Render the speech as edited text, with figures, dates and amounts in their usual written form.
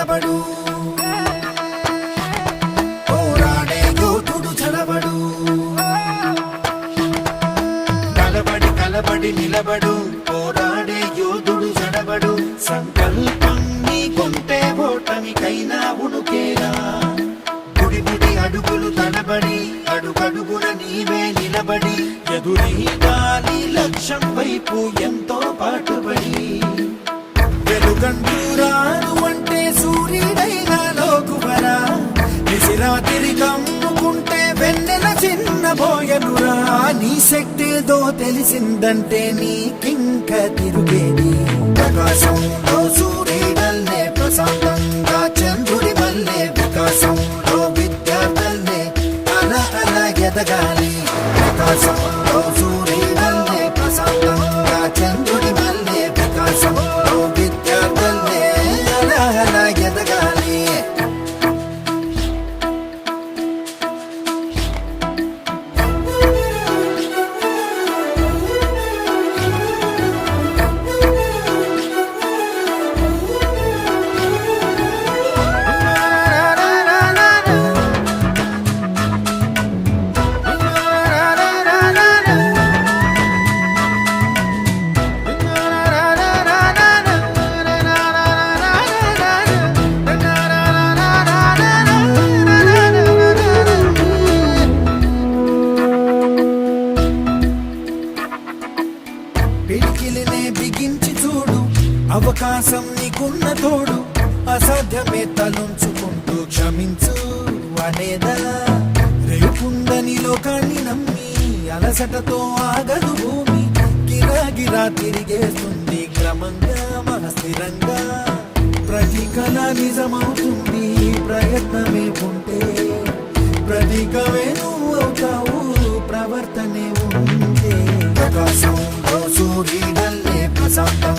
నిలబడు పోరాడే యోధుడు చలబడు కలబడి నిలబడు పోరాడే యోధుడు చడబడు సంకల్పం నీకుంటే ఓటమికైనా ఉడుకేరా బుడి అడుగులు తడబడి అడుగడుగున నీవే నిలబడి ఎదురీగాలి లక్ష్యం వైపు ఎంతో పాటుపడి వెలుగంటూ రాను అంటే సూర్యుడైనా లోకువరా నిసిరాతిరి కమ్ముకుంటే వెన్నెల చిన్నబోయనురా నీ శక్తేదో తెలిసిందంటే నీకింక తిరుగేది ప్రకాశంలో సూర్యుడల్లే ప్రశాంతంగా చంద్రుడి వల్లే వికాసంలో విద్యార్థుల్నే అలా ఎదగాలి ప్రకాశంలో సూర్యుడల్లే ప్రశాంతంగా చంద్రుడి వల్లే వికాసంలో విద్యార్థుల్నే అలా ఎదగాలి పిడికిలినే బిగించి చూడు అవకాశం నీకున్న తోడు అసాధ్యమే తలుంచుకుంటూ క్షమించు అనేదా రేపుందని లోకాన్ని నమ్మి అలసటతో ఆగదు భూమి గిరాగిరా తిరిగేస్తుంది క్రమంగా మన స్థిరంగా ప్రతి కళ నిజమవుతుంది ప్రయత్నమే ఉంటే ప్రతీకమే నువ్వు అవుతావు ప్రవర్తనే ఉంటే ప్రకాశంలో సూర్యుడల్లే ప్రశాంతం